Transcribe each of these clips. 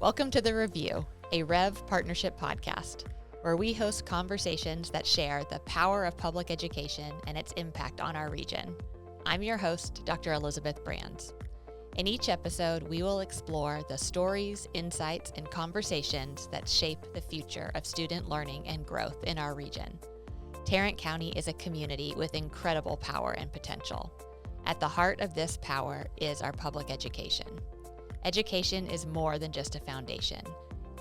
Welcome to The Review, a Rev partnership podcast, where we host conversations that share the power of public education and its impact on our region. I'm your host, Dr. Elizabeth Brands. In each episode, we will explore the stories, insights, and conversations that shape the future of student learning and growth in our region. Tarrant County is a community with incredible power and potential. At the heart of this power is our public education. Education is more than just a foundation.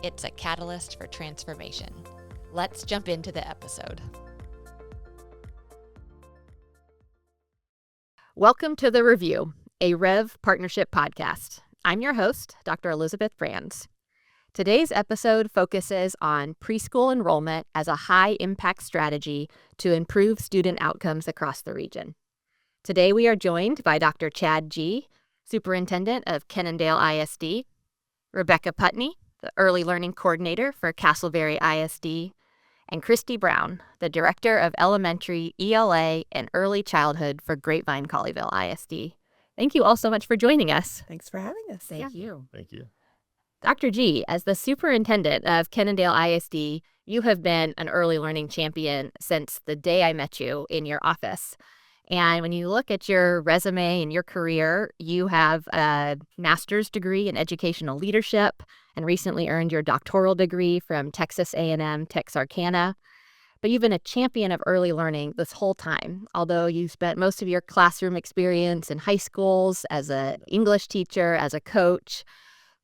It's a catalyst for transformation. Let's jump into the episode. Welcome to The Review, a Rev partnership podcast. I'm your host, Dr. Elizabeth Brands. Today's episode focuses on preschool enrollment as a high-impact strategy to improve student outcomes across the region. Today we are joined by Dr. Chad G., Superintendent of Kennedale ISD, Rebecca Putney, the Early Learning Coordinator for Castleberry ISD, and Kristi Brown, the Director of Elementary ELA and Early Childhood for Grapevine-Colleyville ISD. Thank you all so much for joining us. Thanks for having us. Thank you. Thank you. Dr. G., as the Superintendent of Kennedale ISD, you have been an early learning champion since the day I met you in your office. And when you look at your resume and your career, you have a master's degree in educational leadership and recently earned your doctoral degree from Texas A&M Texarkana. But you've been a champion of early learning this whole time, although you spent most of your classroom experience in high schools as an English teacher, as a coach.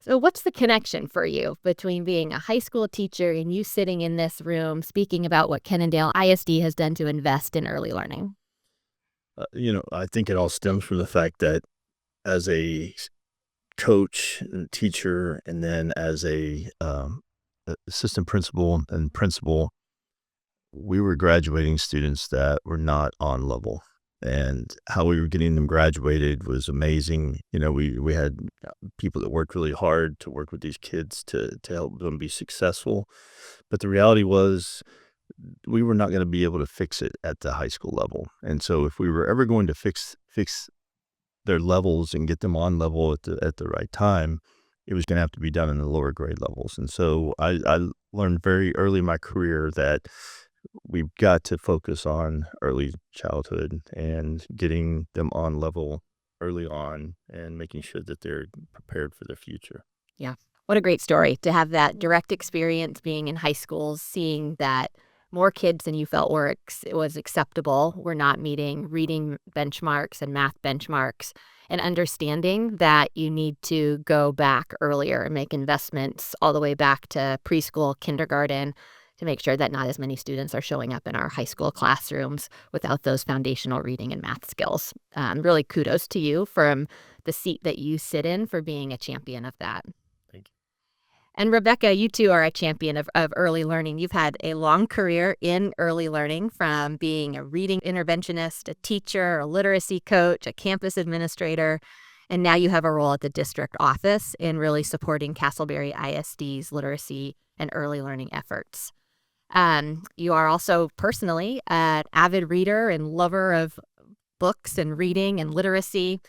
So what's the connection for you between being a high school teacher and you sitting in this room speaking about what Kennedale ISD has done to invest in early learning? I think it all stems from the fact that as a coach and teacher, and then as a assistant principal and principal, we were graduating students that were not on level. And how we were getting them graduated was amazing. We had people that worked really hard to work with these kids to help them be successful. But the reality was, we were not going to be able to fix it at the high school level. And so if we were ever going to fix their levels and get them on level at the right time, it was going to have to be done in the lower grade levels. And so I learned very early in my career that we've got to focus on early childhood and getting them on level early on and making sure that they're prepared for their future. Yeah. What a great story to have that direct experience being in high schools, seeing that more kids than you felt was acceptable were not meeting reading benchmarks and math benchmarks, and understanding that you need to go back earlier and make investments all the way back to preschool, kindergarten, to make sure that not as many students are showing up in our high school classrooms without those foundational reading and math skills. Really kudos to you from the seat that you sit in for being a champion of that. And Rebecca, you too are a champion of early learning. You've had a long career in early learning, from being a reading interventionist, a teacher, a literacy coach, a campus administrator, and now you have a role at the district office in really supporting Castleberry ISD's literacy and early learning efforts. You are also personally an avid reader and lover of books and reading and literacy.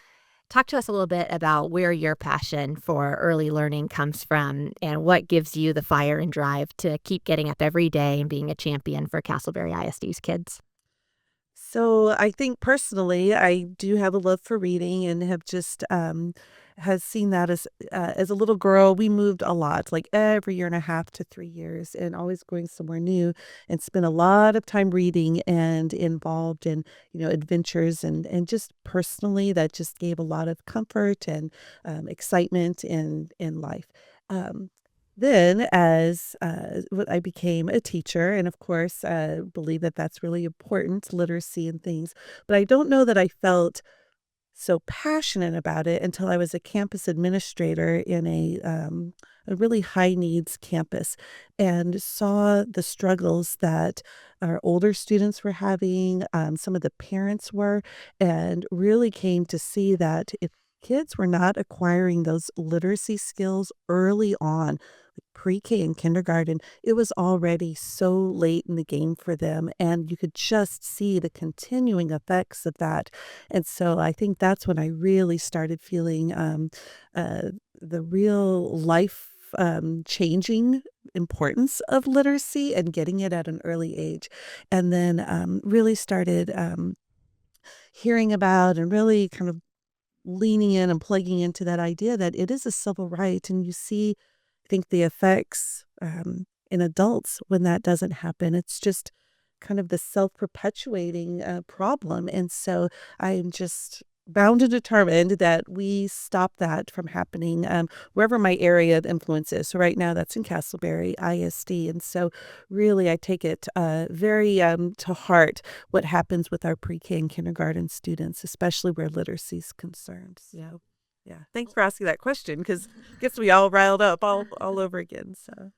Talk to us a little bit about where your passion for early learning comes from and what gives you the fire and drive to keep getting up every day and being a champion for Castleberry ISD's kids. So I think personally, I do have a love for reading and have just has seen that as a little girl. We moved a lot, like every 1.5 to 3 years, and always going somewhere new, and spent a lot of time reading and involved in adventures and just personally that just gave a lot of comfort and excitement in life. Then as I became a teacher, and of course believe that that's really important, literacy and things, but I don't know that I felt so passionate about it until I was a campus administrator in a really high needs campus, and saw the struggles that our older students were having, some of the parents were, and really came to see that if kids were not acquiring those literacy skills early on, pre-K and kindergarten, it was already so late in the game for them, and you could just see the continuing effects of that. And so I think that's when I really started feeling the real life changing importance of literacy and getting it at an early age. And then really started hearing about and really kind of leaning in and plugging into that idea that it is a civil right. And you see, I think, the effects in adults when that doesn't happen. It's just kind of the self-perpetuating problem. And so I am just bound and determined that we stop that from happening wherever my area of influence is. So right now that's in Castleberry ISD. And so really I take it very to heart what happens with our pre-K and kindergarten students, especially where literacy is concerned. So yeah, thanks for asking that question, because it gets me all riled up all over again. So.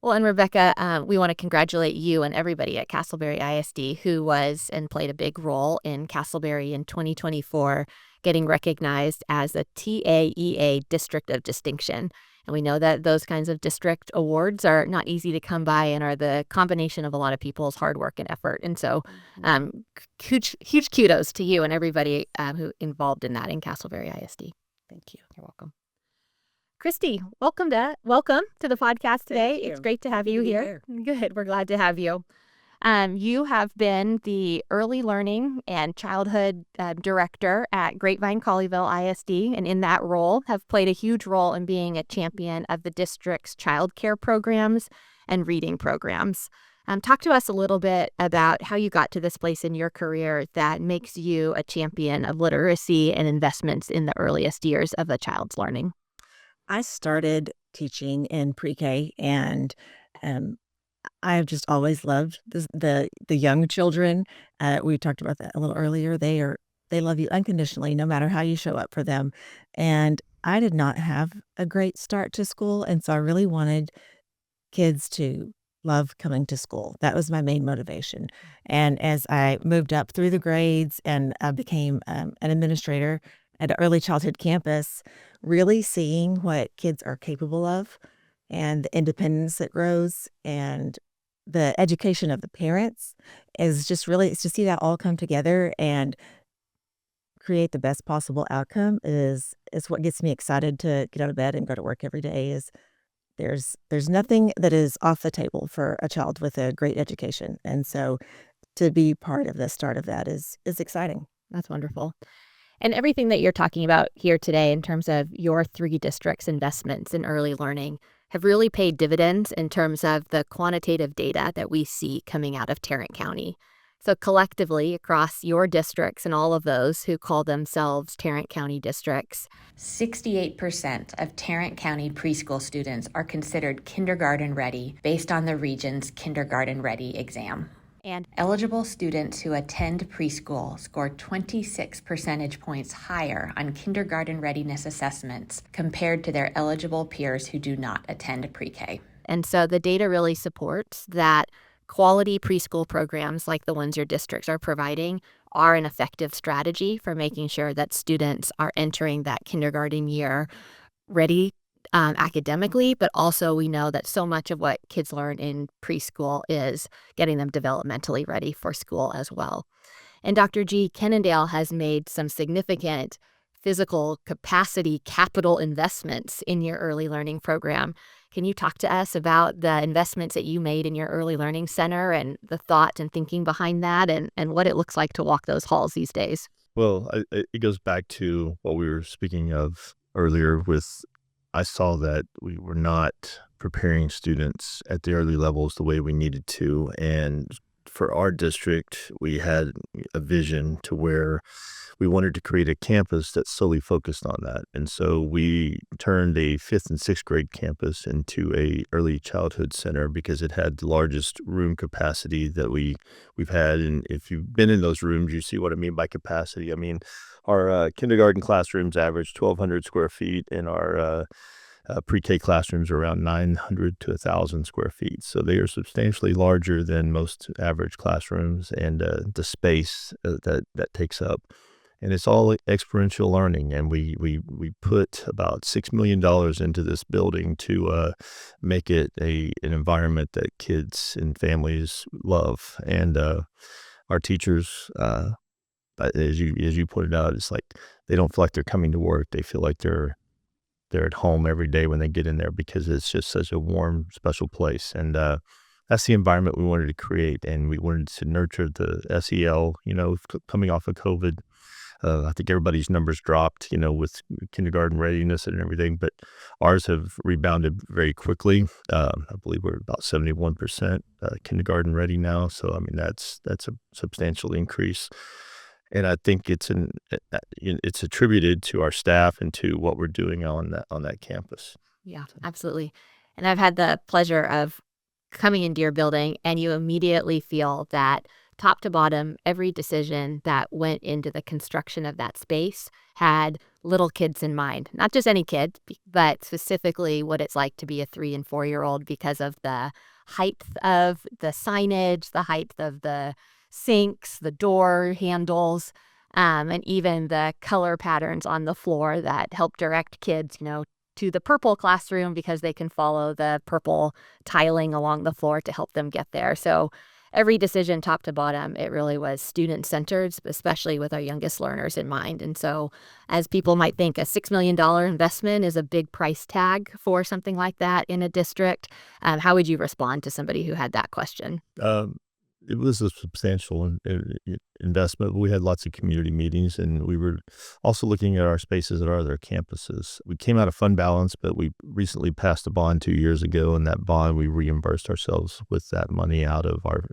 Well, and Rebecca, we want to congratulate you and everybody at Castleberry ISD who was and played a big role in Castleberry in 2024 getting recognized as a TAEA District of Distinction. And we know that those kinds of district awards are not easy to come by and are the combination of a lot of people's hard work and effort. And so huge kudos to you and everybody who involved in that in Castleberry ISD. Thank you. You're welcome. Kristi, welcome to the podcast today. It's great to have you here. Good. We're glad to have you. You have been the early learning and childhood director at Grapevine-Colleyville ISD, and in that role have played a huge role in being a champion of the district's childcare programs and reading programs. Talk to us a little bit about how you got to this place in your career that makes you a champion of literacy and investments in the earliest years of a child's learning. I started teaching in pre-K, and I've just always loved the young children. We talked about that a little earlier. They love you unconditionally, no matter how you show up for them. And I did not have a great start to school, and so I really wanted kids to love coming to school. That was my main motivation. And as I moved up through the grades and I became an administrator at an early childhood campus, really seeing what kids are capable of and the independence that grows and the education of the parents is just really, it's to see that all come together and create the best possible outcome is what gets me excited to get out of bed and go to work every day. Is there's nothing that is off the table for a child with a great education. And so to be part of the start of that is exciting. That's wonderful. And everything that you're talking about here today in terms of your 3 districts' investments in early learning have really paid dividends in terms of the quantitative data that we see coming out of Tarrant County. So collectively, across your districts and all of those who call themselves Tarrant County districts, 68% of Tarrant County preschool students are considered kindergarten ready based on the region's kindergarten ready exam. And eligible students who attend preschool score 26 percentage points higher on kindergarten readiness assessments compared to their eligible peers who do not attend pre-K. And so the data really supports that quality preschool programs like the ones your districts are providing are an effective strategy for making sure that students are entering that kindergarten year ready academically, but also we know that so much of what kids learn in preschool is getting them developmentally ready for school as well. And Dr. G. Kennedale has made some significant physical capacity capital investments in your early learning program. Can you talk to us about the investments that you made in your early learning center and the thought and thinking behind that and what it looks like to walk those halls these days? Well, it goes back to what we were speaking of earlier with I saw that we were not preparing students at the early levels the way we needed to. And for our district, we had a vision to where we wanted to create a campus that solely focused on that. And so we turned a 5th and 6th grade campus into a early childhood center because it had the largest room capacity that we've had. And if you've been in those rooms, you see what I mean by capacity. I mean, our kindergarten classrooms average 1,200 square feet, and our pre-K classrooms are around 900 to 1,000 square feet. So they are substantially larger than most average classrooms, and the space that takes up. And it's all experiential learning. And we put about $6 million into this building to make it an environment that kids and families love. And our teachers, as you pointed out, it's like they don't feel like they're coming to work. They feel like they're they're at home every day when they get in there because it's just such a warm, special place. And that's the environment we wanted to create. And we wanted to nurture the SEL, coming off of COVID. I think everybody's numbers dropped, with kindergarten readiness and everything, but ours have rebounded very quickly. I believe we're about 71% kindergarten ready now. So, I mean, that's a substantial increase. And I think it's attributed to our staff and to what we're doing on that campus. Yeah, absolutely. And I've had the pleasure of coming into your building, and you immediately feel that top to bottom, every decision that went into the construction of that space had little kids in mind. Not just any kid, but specifically what it's like to be a 3 and 4-year-old because of the height of the signage, the height of the sinks, the door handles, and even the color patterns on the floor that help direct kids, to the purple classroom because they can follow the purple tiling along the floor to help them get there. So every decision, top to bottom, it really was student-centered, especially with our youngest learners in mind. And so as people might think, a $6 million investment is a big price tag for something like that in a district. How would you respond to somebody who had that question? It was a substantial investment. We had lots of community meetings, and we were also looking at our spaces at our other campuses. We came out of fund balance, but we recently passed a bond 2 years ago, and that bond, we reimbursed ourselves with that money out of our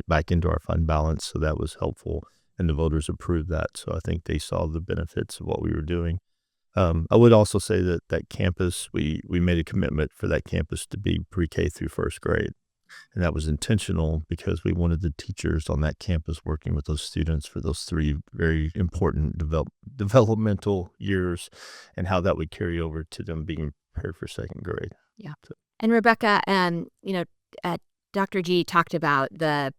back into our fund balance, so that was helpful, and the voters approved that. So I think they saw the benefits of what we were doing. I would also say that campus, we made a commitment for that campus to be pre-K through first grade. And that was intentional because we wanted the teachers on that campus working with those students for those 3 very important developmental years and how that would carry over to them being prepared for second grade. Yeah. And Rebecca, Dr. G talked about the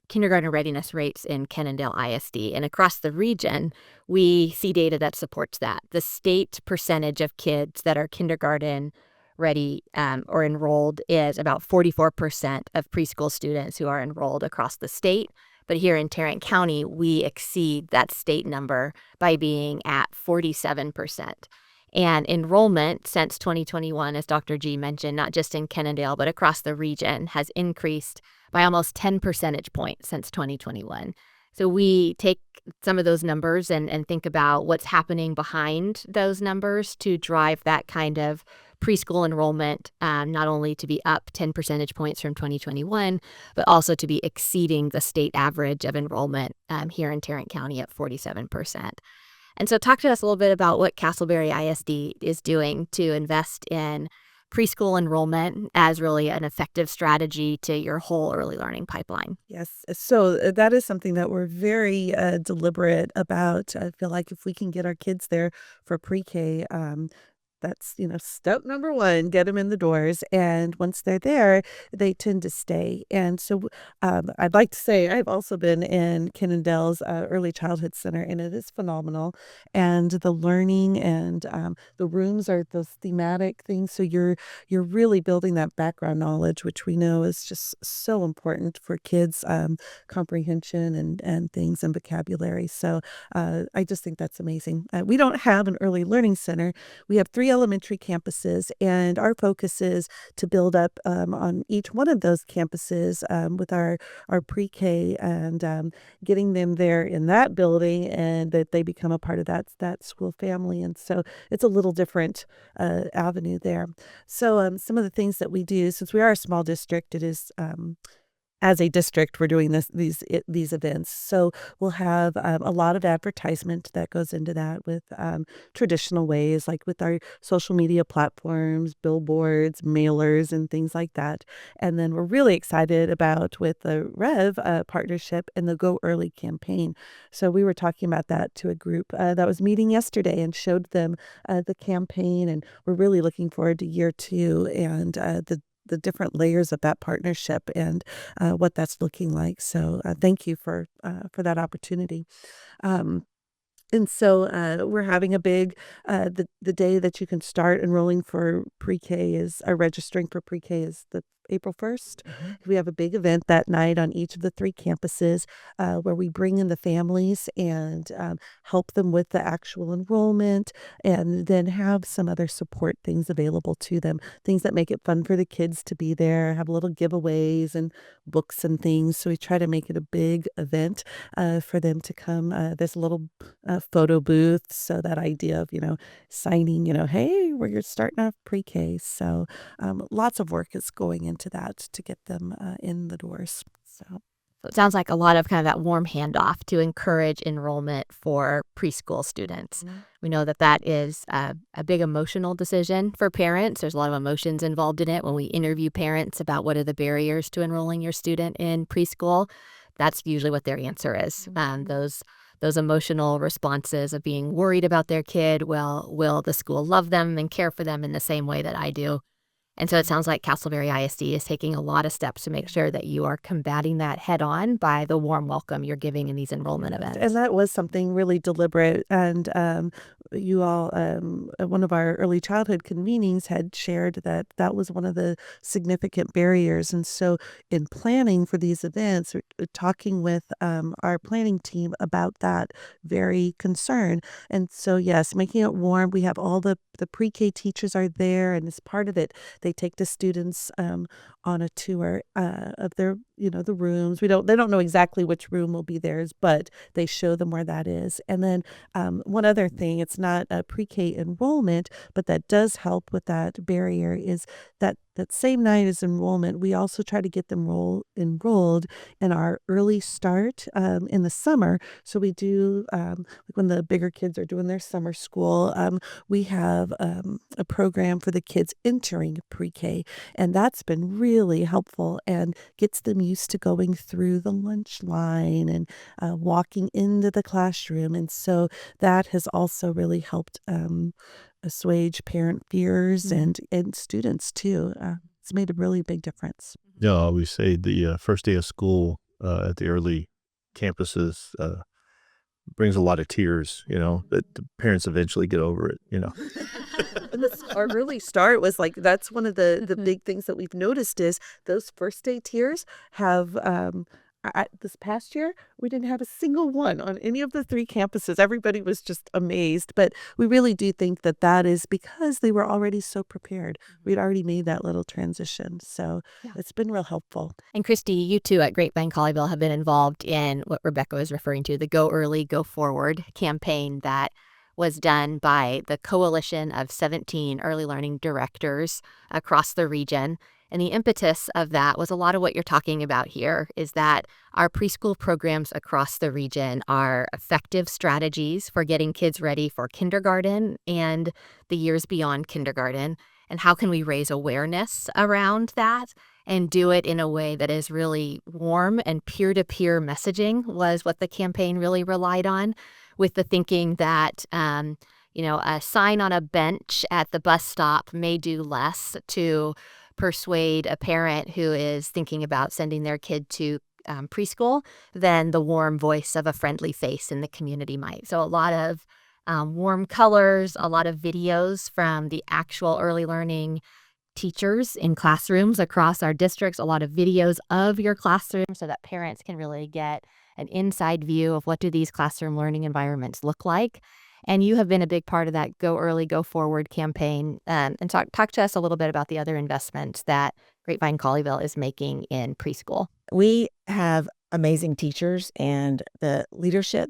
kindergarten readiness rates in Kennedale ISD. And across the region, we see data that supports that. The state percentage of kids that are kindergarten ready or enrolled is about 44% of preschool students who are enrolled across the state. But here in Tarrant County, we exceed that state number by being at 47%. And enrollment since 2021, as Dr. G mentioned, not just in Kennedale, but across the region, has increased by almost 10 percentage points since 2021. So we take some of those numbers and think about what's happening behind those numbers to drive that kind of preschool enrollment, not only to be up 10 percentage points from 2021, but also to be exceeding the state average of enrollment here in Tarrant County at 47%. And so talk to us a little bit about what Castleberry ISD is doing to invest in preschool enrollment as really an effective strategy to your whole early learning pipeline. Yes. So that is something that we're very deliberate about. I feel like if we can get our kids there for pre-K, that's, step number 1, get them in the doors. And once they're there, they tend to stay. And so I'd like to say I've also been in Kennedale's Early Childhood Center, and it is phenomenal. And the learning and the rooms are those thematic things. So you're really building that background knowledge, which we know is just so important for kids' comprehension and things and vocabulary. So I just think that's amazing. We don't have an early learning center. We have 3 elementary campuses, and our focus is to build up on each one of those campuses with our pre-K and getting them there in that building, and that they become a part of that school family. And so it's a little different avenue there. So some of the things that we do, since we are a small district, it is as a district, we're doing these events. So we'll have a lot of advertisement that goes into that with traditional ways, like with our social media platforms, billboards, mailers, and things like that. And then we're really excited about with the Rev partnership and the Go Early campaign. So we were talking about that to a group that was meeting yesterday and showed them the campaign. And we're really looking forward to year 2 and the different layers of that partnership and what that's looking like. So thank you for that opportunity. And so we're having a big, the day that you can start enrolling for pre-K is, registering for pre-K is the April 1st. We have a big event that night on each of the 3 campuses where we bring in the families and help them with the actual enrollment, and then have some other support things available to them, things that make it fun for the kids to be there, have little giveaways and books and things. So we try to make it a big event for them to come. There's a little photo booth. So that idea of, signing, hey, we're starting off pre-K. So lots of work is going into that to get them in the doors. So it sounds like a lot of kind of that warm handoff to encourage enrollment for preschool students. We know that is a big emotional decision for parents. There's a lot of emotions involved in it. When we interview parents about what are the barriers to enrolling your student in preschool, that's usually what their answer is. Those emotional responses of being worried about their kid. Well, will the school love them and care for them in the same way that I do? And so it sounds like Castleberry ISD is taking a lot of steps to make sure that you are combating that head on by the warm welcome you're giving in these enrollment events. And that was something really deliberate. And you all, at one of our early childhood convenings, had shared that was one of the significant barriers. And so in planning for these events, talking with our planning team about that very concern. And so, yes, making it warm. We have all the pre-K teachers are there, and as part of it, they take the students on a tour of their, the rooms. They don't know exactly which room will be theirs, but they show them where that is. And then one other thing, it's not a pre-K enrollment, but that does help with that barrier, is that same night as enrollment, we also try to get them enrolled in our early start in the summer. So we do, like when the bigger kids are doing their summer school, we have a program for the kids entering pre-K, and that's been really helpful and gets them used to going through the lunch line and walking into the classroom. And so that has also really helped assuage parent fears and students too. It's made a really big difference. Yeah, I always say the first day of school at the early campuses brings a lot of tears, that the parents eventually get over it, And our early start was like, that's one of the big things that we've noticed is those first day tears have, this past year, we didn't have a single one on any of the 3 campuses. Everybody was just amazed. But we really do think that is because they were already so prepared. We'd already made that little transition. So it's been real helpful. And Kristi, you too at Grapevine-Colleyville have been involved in what Rebecca was referring to, the Go Early, Go Forward campaign that was done by the coalition of 17 early learning directors across the region. And the impetus of that was a lot of what you're talking about here, is that our preschool programs across the region are effective strategies for getting kids ready for kindergarten and the years beyond kindergarten. And how can we raise awareness around that and do it in a way that is really warm, and peer-to-peer messaging was what the campaign really relied on, with the thinking that, a sign on a bench at the bus stop may do less to persuade a parent who is thinking about sending their kid to preschool than the warm voice of a friendly face in the community might. So a lot of warm colors, a lot of videos from the actual early learning teachers in classrooms across our districts, a lot of videos of your classroom so that parents can really get an inside view of what do these classroom learning environments look like. And you have been a big part of that Go Early, Go Forward campaign. And talk to us a little bit about the other investments that Grapevine-Colleyville is making in preschool. We have amazing teachers, and the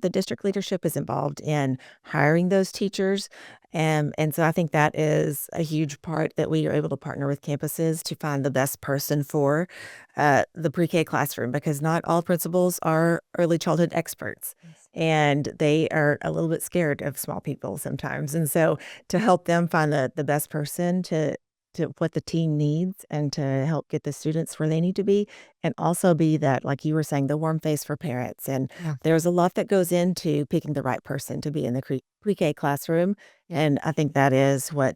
district leadership is involved in hiring those teachers. And so I think that is a huge part, that we are able to partner with campuses to find the best person for the pre-K classroom, because not all principals are early childhood experts. And they are a little bit scared of small people sometimes. And so to help them find the best person to what the team needs, and to help get the students where they need to be, and also be that, like you were saying, the warm face for parents. And there's a lot that goes into picking the right person to be in the pre-K classroom. And I think that is what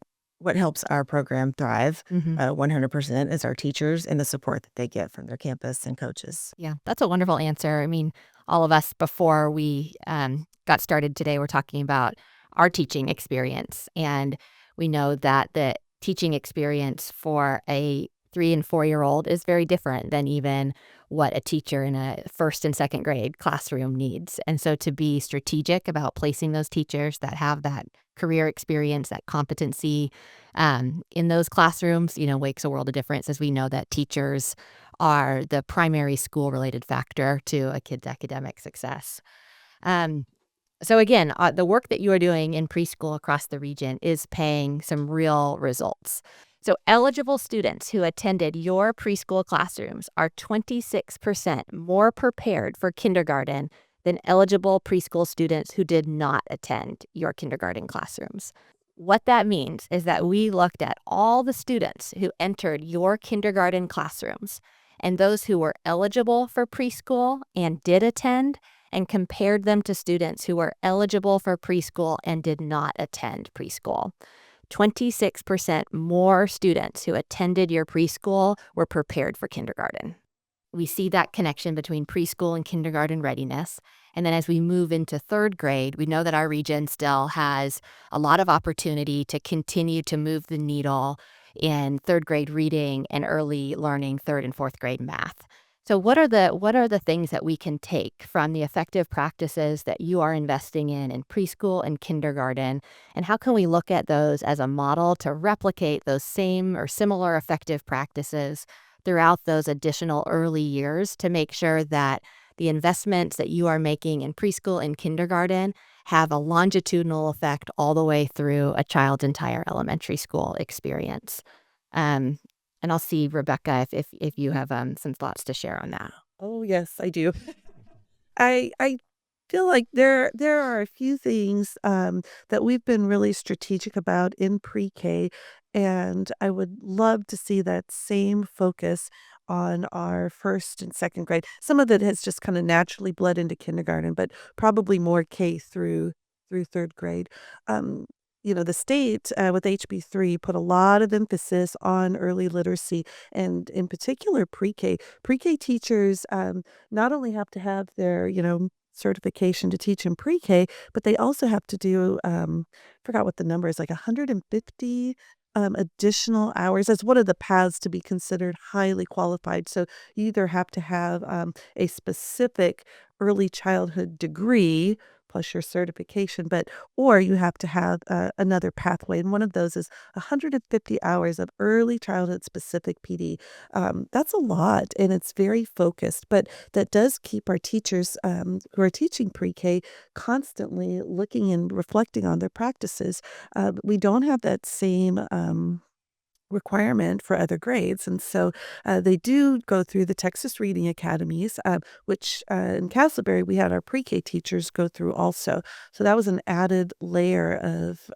helps our program thrive 100% is our teachers and the support that they get from their campus and coaches. Yeah, that's a wonderful answer. I mean, all of us, before we got started today, we're talking about our teaching experience. And we know that the teaching experience for a 3 and 4-year-old is very different than even what a teacher in a first and second grade classroom needs. And so to be strategic about placing those teachers that have that career experience, that competency in those classrooms, makes a world of difference, as we know that teachers are the primary school-related factor to a kid's academic success. So again, the work that you are doing in preschool across the region is paying some real results. So eligible students who attended your preschool classrooms are 26% more prepared for kindergarten than eligible preschool students who did not attend your kindergarten classrooms. What that means is that we looked at all the students who entered your kindergarten classrooms and those who were eligible for preschool and did attend, and compared them to students who were eligible for preschool and did not attend preschool. 26% more students who attended your preschool were prepared for kindergarten. We see that connection between preschool and kindergarten readiness. And then as we move into third grade, we know that our region still has a lot of opportunity to continue to move the needle in third grade reading and early learning, third and fourth grade math. So what are the things that we can take from the effective practices that you are investing in preschool and kindergarten, and how can we look at those as a model to replicate those same or similar effective practices throughout those additional early years to make sure that the investments that you are making in preschool and kindergarten have a longitudinal effect all the way through a child's entire elementary school experience? And I'll see, Rebecca, if you have some thoughts to share on that. Oh, yes, I do. I feel like there are a few things that we've been really strategic about in pre-K, and I would love to see that same focus on our first and second grade. Some of it has just kind of naturally bled into kindergarten, but probably more K through third grade. Um, the state with HB3 put a lot of emphasis on early literacy, and in particular pre-K. Pre-K teachers not only have to have their certification to teach in pre-K, but they also have to do forgot what the number is, like 150 additional hours as one of the paths to be considered highly qualified. So you either have to have a specific early childhood degree plus your certification, or you have to have another pathway. And one of those is 150 hours of early childhood specific PD. That's a lot, and it's very focused, but that does keep our teachers who are teaching pre-K constantly looking and reflecting on their practices. We don't have that same requirement for other grades. And so they do go through the Texas Reading Academies, which in Castleberry, we had our pre-K teachers go through also. So that was an added layer of,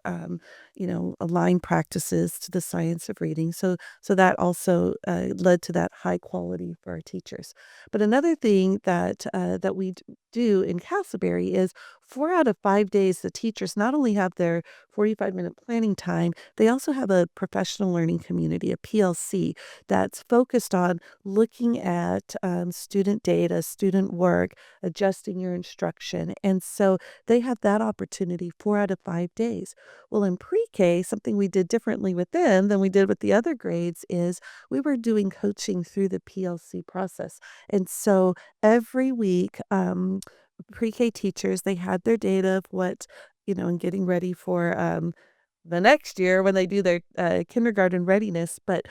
aligned practices to the science of reading. So that also led to that high quality for our teachers. But another thing that we do in Castleberry is 4 out of 5 days, the teachers not only have their 45-minute planning time, they also have a professional learning community, a PLC, that's focused on looking at student data, student work, adjusting your instruction. And so they have that opportunity 4 out of 5 days. Well, in pre-K, something we did differently with them than we did with the other grades is we were doing coaching through the PLC process. And so every week, pre-K teachers, they had their data of what, and getting ready for the next year when they do their kindergarten readiness, but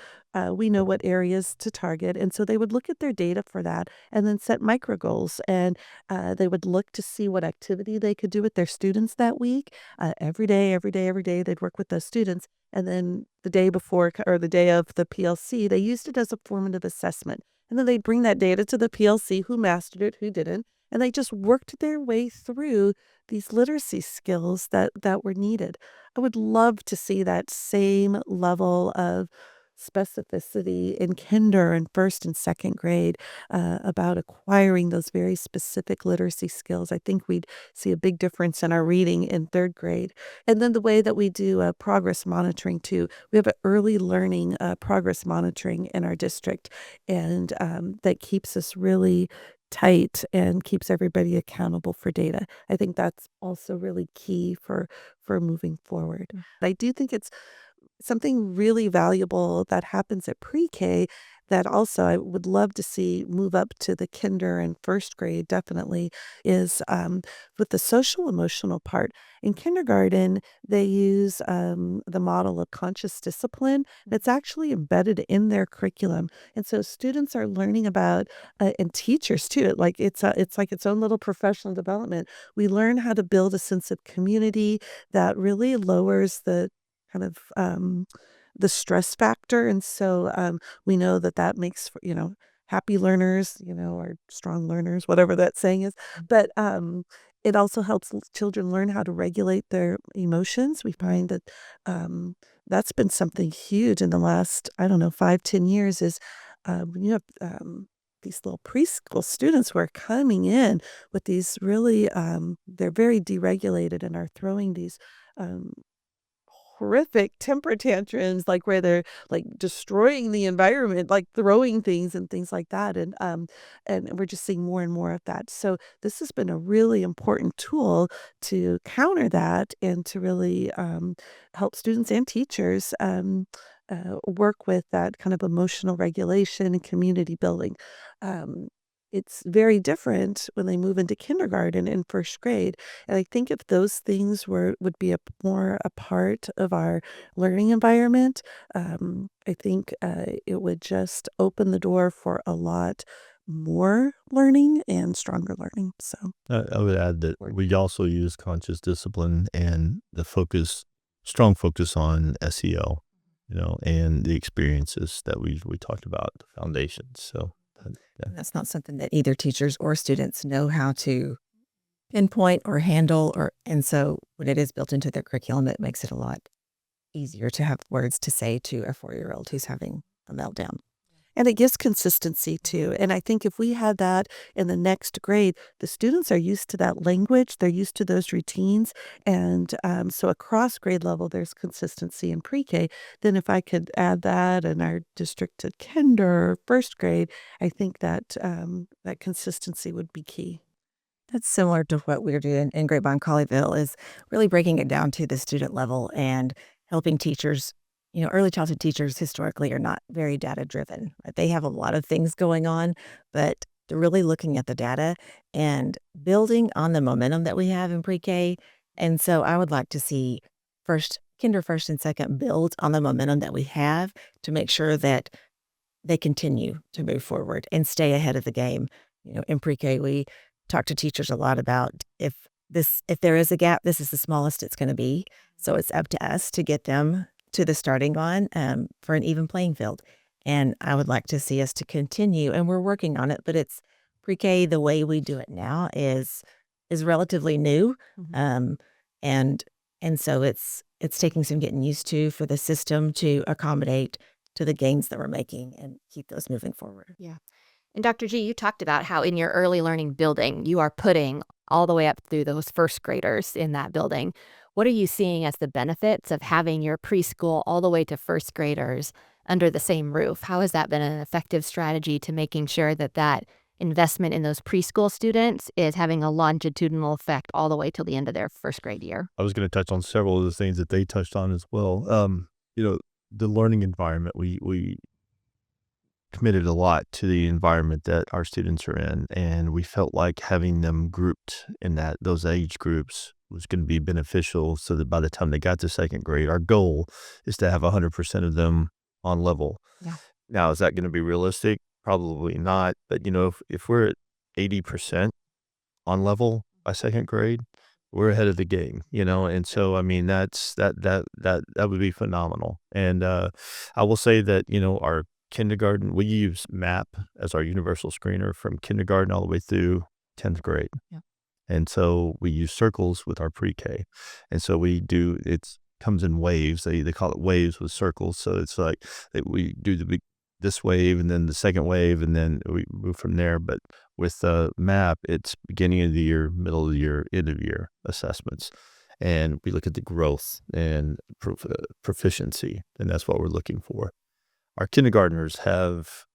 we know what areas to target. And so they would look at their data for that and then set micro goals. And they would look to see what activity they could do with their students that week. Every day, they'd work with those students. And then the day before or the day of the PLC, they used it as a formative assessment. And then they'd bring that data to the PLC, who mastered it, who didn't. And they just worked their way through these literacy skills that were needed. I would love to see that same level of specificity in kinder and first and second grade about acquiring those very specific literacy skills. I think we'd see a big difference in our reading in third grade. And then the way that we do progress monitoring too. We have an early learning progress monitoring in our district, and that keeps us really tight and keeps everybody accountable for data. I think that's also really key for moving forward. I do think it's something really valuable that happens at pre-K that also I would love to see move up to the kinder and first grade definitely is with the social emotional part. In kindergarten, they use the model of conscious discipline that's actually embedded in their curriculum. And so students are learning about, and teachers too, it's like its own little professional development. We learn how to build a sense of community that really lowers the kind of the stress factor. And so we know that that makes for, happy learners, or strong learners, whatever that saying is. But it also helps children learn how to regulate their emotions. We find that that's been something huge in the last, I don't know, 5-10 years is when you have these little preschool students who are coming in with these really, they're very deregulated and are throwing these um, horrific temper tantrums, like where they're like destroying the environment, like throwing things and things like that. And we're just seeing more and more of that. So this has been a really important tool to counter that and to really help students and teachers work with that kind of emotional regulation and community building. Um, it's very different when they move into kindergarten and first grade. And I think if those things would be more a part of our learning environment, I think it would just open the door for a lot more learning and stronger learning. So I would add that we also use conscious discipline and strong focus on SEL, and the experiences that we talked about, the foundations. So yeah. And that's not something that either teachers or students know how to pinpoint or handle, and so when it is built into their curriculum, it makes it a lot easier to have words to say to a 4-year-old who's having a meltdown. And it gives consistency too. And I think if we had that in the next grade, the students are used to that language, they're used to those routines. And so across grade level, there's consistency in pre-K. Then if I could add that in our district to kinder, first grade, I think that that consistency would be key. That's similar to what we're doing in Grapevine-Colleyville is really breaking it down to the student level and helping teachers. Early childhood teachers historically are not very data driven. Right? They have a lot of things going on, but they're really looking at the data and building on the momentum that we have in pre-K. And so I would like to see kinder first and second build on the momentum that we have to make sure that they continue to move forward and stay ahead of the game. In pre-K, we talk to teachers a lot about if there is a gap, this is the smallest it's going to be. So it's up to us to get them to the starting line for an even playing field. And I would like to see us to continue, and we're working on it, but it's pre-K, the way we do it now is relatively new. Mhm. And so it's taking some getting used to for the system to accommodate to the gains that we're making and keep those moving forward. Yeah. And Dr. G, you talked about how in your early learning building, you are putting all the way up through those first graders in that building. What are you seeing as the benefits of having your preschool all the way to first graders under the same roof? How has that been an effective strategy to making sure that that investment in those preschool students is having a longitudinal effect all the way till the end of their first grade year? I was going to touch on several of the things that they touched on as well. The learning environment, we committed a lot to the environment that our students are in, and we felt like having them grouped in those age groups was going to be beneficial so that by the time they got to second grade, our goal is to have 100% of them on level. Yeah. Now, is that going to be realistic? Probably not. But, if we're at 80% on level by second grade, we're ahead of the game, and so, I mean, that would be phenomenal. And I will say that, our kindergarten, we use MAP as our universal screener from kindergarten all the way through 10th grade. Yeah. And so we use circles with our pre-K. And so it comes in waves. They call it waves with circles. So it's like we do this wave and then the second wave and then we move from there. But with MAP, it's beginning of the year, middle of the year, end of year assessments. And we look at the growth and proficiency, and that's what we're looking for. Our kindergartners have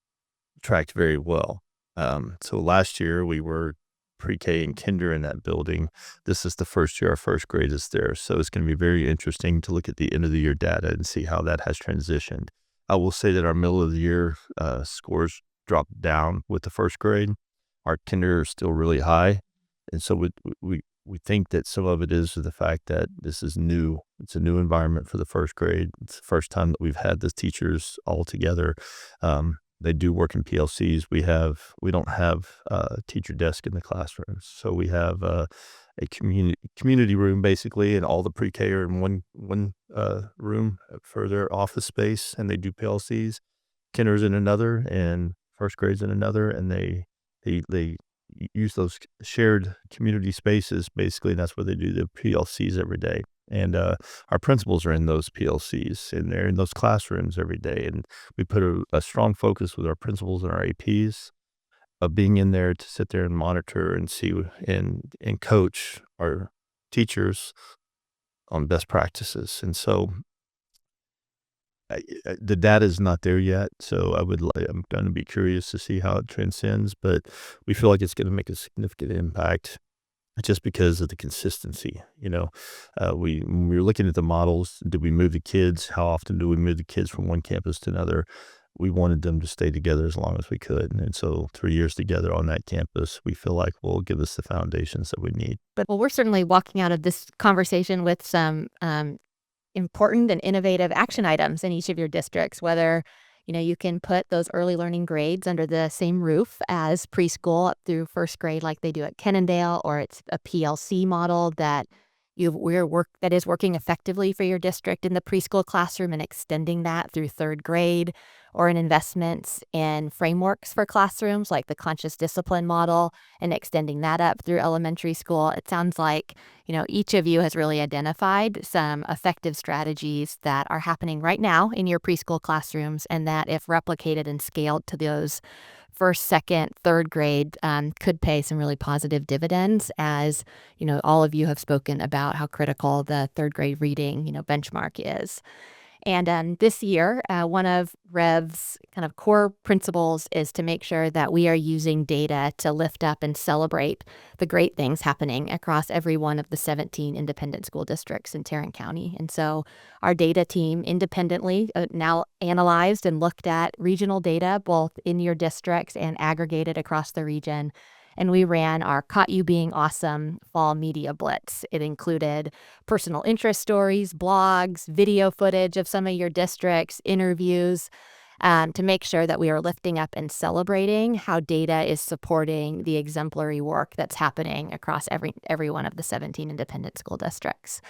tracked very well. So last year we were pre-K and kinder in that building. This is the first year our first grade is there. So it's going to be very interesting to look at the end of the year data and see how that has transitioned. I will say that our middle of the year scores dropped down with the first grade. Our kinder is still really high. And so we think that some of it is the fact that this is new. It's a new environment for the first grade. It's the first time that we've had the teachers all together. They do work in PLCs. We don't have a teacher desk in the classrooms, so we have a community room basically, and all the pre-K are in one room for their office space, and they do PLCs. Kinder's in another, and first grade's in another, and they use those shared community spaces basically, and that's where they do the PLCs every day. And our principals are in those PLCs, and they're in those classrooms every day. And we put a strong focus with our principals and our APs of being in there to sit there and monitor and see and coach our teachers on best practices. And so the data is not there yet, so I'm going to be curious to see how it transcends, but we feel like it's going to make a significant impact just because of the consistency. When we were looking at the models, did we move the kids? How often do we move the kids from one campus to another? We wanted them to stay together as long as we could. And so 3 years together on that campus, we feel like will give us the foundations that we need. Well, we're certainly walking out of this conversation with some important and innovative action items in each of your districts, whether you can put those early learning grades under the same roof as preschool up through first grade like they do at Kennedale, or it's a PLC model that is working effectively for your district in the preschool classroom and extending that through third grade, or in investments in frameworks for classrooms like the conscious discipline model and extending that up through elementary school. It sounds like, each of you has really identified some effective strategies that are happening right now in your preschool classrooms, and that if replicated and scaled to those first, second, third grade could pay some really positive dividends, as all of you have spoken about how critical the third grade reading benchmark is. And this year, one of Rev's kind of core principles is to make sure that we are using data to lift up and celebrate the great things happening across every one of the 17 independent school districts in Tarrant County. And so our data team independently now analyzed and looked at regional data, both in your districts and aggregated across the region. And we ran our Caught You Being Awesome Fall Media Blitz. It included personal interest stories, blogs, video footage of some of your districts, interviews, to make sure that we are lifting up and celebrating how data is supporting the exemplary work that's happening across every one of the 17 independent school districts.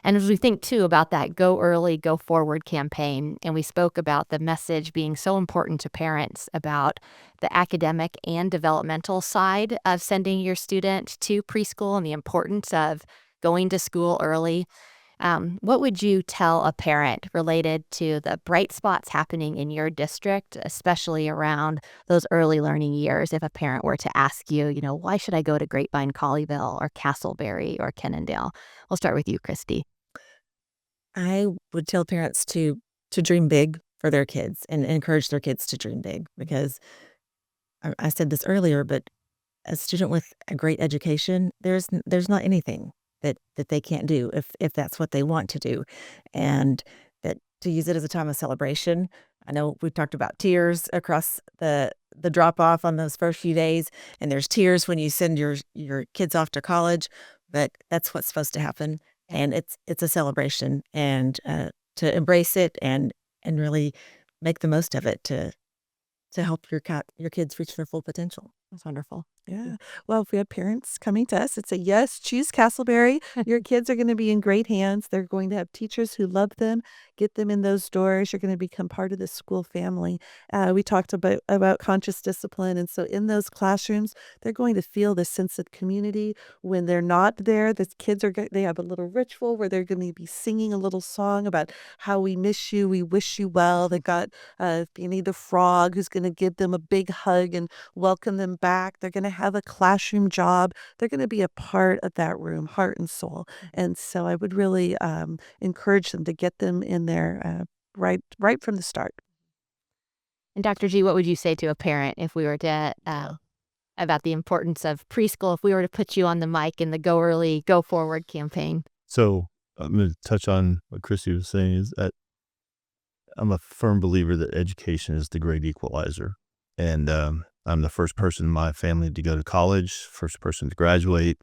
And as we think, too, about that Go Early, Go Forward campaign, and we spoke about the message being so important to parents about the academic and developmental side of sending your student to preschool and the importance of going to school early. What would you tell a parent related to the bright spots happening in your district, especially around those early learning years, if a parent were to ask you, why should I go to Grapevine-Colleyville or Castleberry or Kennedale? We'll start with you, Kristi. I would tell parents to dream big for their kids and encourage their kids to dream big, because I said this earlier, but a student with a great education, there's not anything that they can't do if that's what they want to do. And that to use it as a time of celebration. I know we've talked about tears across the drop off on those first few days, and there's tears when you send your kids off to college, but that's what's supposed to happen. And it's a celebration, and to embrace it and really make the most of it to help your kids reach their full potential. That's wonderful. Yeah. Well, if we have parents coming to us, it's a yes, choose Castleberry. Your kids are going to be in great hands. They're going to have teachers who love them, get them in those doors. You're going to become part of the school family. We talked about conscious discipline. And so in those classrooms, they're going to feel this sense of community. When they're not there, the kids they have a little ritual where they're going to be singing a little song about how we miss you, we wish you well. They got Beanie the Frog, who's going to give them a big hug and welcome them back. They're going to have a classroom job. They're going to be a part of that room, heart and soul. And so I would really encourage them to get them in there right from the start. And Dr. G, what would you say to a parent if we were to about the importance of preschool if we were to put you on the mic in the Go Early, Go Forward campaign? So I'm going to touch on what Kristi was saying is that I'm a firm believer that education is the great equalizer. And I'm the first person in my family to go to college, first person to graduate,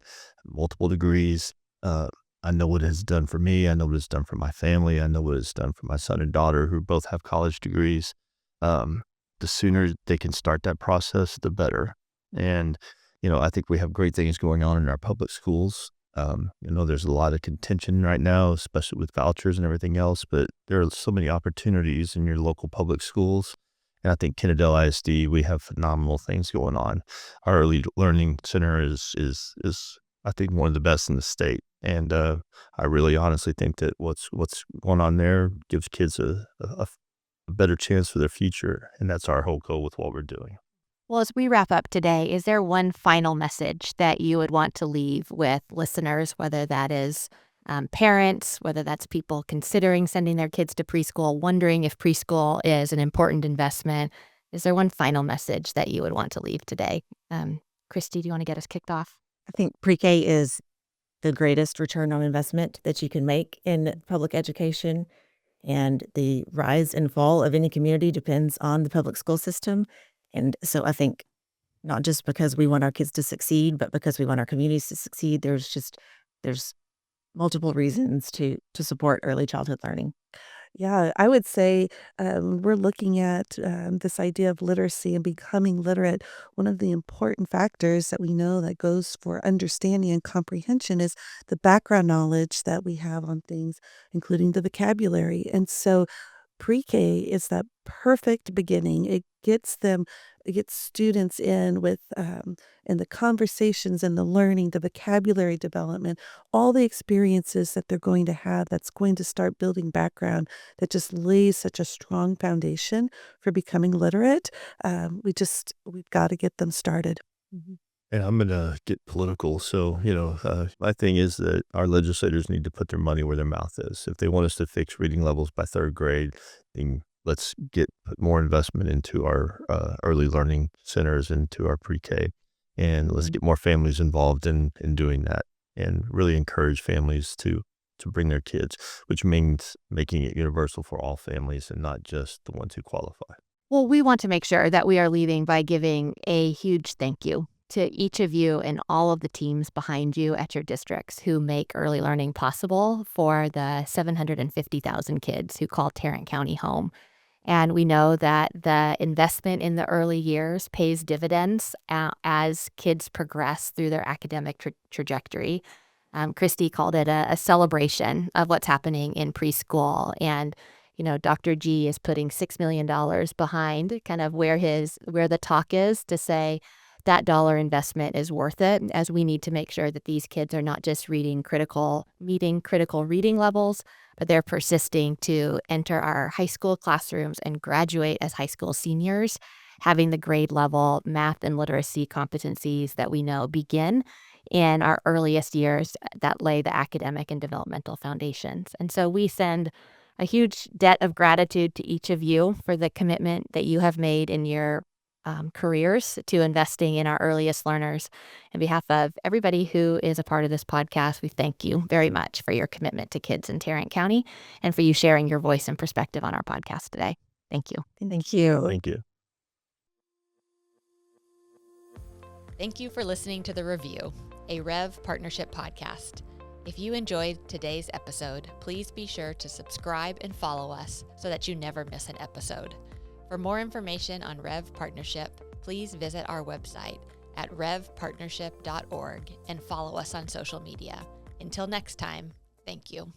multiple degrees. I know what it has done for me. I know what it's done for my family. I know what it's done for my son and daughter who both have college degrees. The sooner they can start that process, the better. And, I think we have great things going on in our public schools. There's a lot of contention right now, especially with vouchers and everything else, but there are so many opportunities in your local public schools. And I think Kennedale ISD, we have phenomenal things going on. Our early learning center is I think one of the best in the state. And I really honestly think that what's going on there gives kids a better chance for their future. And that's our whole goal with what we're doing. Well, as we wrap up today, is there one final message that you would want to leave with listeners, whether that is parents, whether that's people considering sending their kids to preschool, wondering if preschool is an important investment? Is there one final message that you would want to leave today? Kristi, do you want to get us kicked off? I think pre-K is the greatest return on investment that you can make in public education. And the rise and fall of any community depends on the public school system. And so I think not just because we want our kids to succeed, but because we want our communities to succeed, there's multiple reasons to support early childhood learning. Yeah, I would say we're looking at this idea of literacy and becoming literate. One of the important factors that we know that goes for understanding and comprehension is the background knowledge that we have on things, including the vocabulary. And so pre-K is that perfect beginning. It gets students in with in the conversations and the learning, the vocabulary development, all the experiences that they're going to have that's going to start building background that just lays such a strong foundation for becoming literate. We've got to get them started. Mm-hmm. And I'm going to get political. So, my thing is that our legislators need to put their money where their mouth is. If they want us to fix reading levels by third grade, then let's put more investment into our early learning centers, into our pre-K, and let's get more families involved in doing that, and really encourage families to bring their kids, which means making it universal for all families and not just the ones who qualify. Well, we want to make sure that we are leaving by giving a huge thank you to each of you and all of the teams behind you at your districts who make early learning possible for the 750,000 kids who call Tarrant County home. And we know that the investment in the early years pays dividends as kids progress through their academic trajectory. Kristi called it a celebration of what's happening in preschool. And Dr. G is putting $6 million behind kind of where the talk is to say that dollar investment is worth it, as we need to make sure that these kids are not just meeting critical reading levels, but they're persisting to enter our high school classrooms and graduate as high school seniors, having the grade level math and literacy competencies that we know begin in our earliest years that lay the academic and developmental foundations. And so we send a huge debt of gratitude to each of you for the commitment that you have made in your careers to investing in our earliest learners. On behalf of everybody who is a part of this podcast, we thank you very much for your commitment to kids in Tarrant County and for you sharing your voice and perspective on our podcast today. Thank you. Thank you. Thank you. Thank you for listening to The Review, a Rev Partnership podcast. If you enjoyed today's episode, please be sure to subscribe and follow us so that you never miss an episode. For more information on Rev Partnership, please visit our website at revpartnership.org and follow us on social media. Until next time, thank you.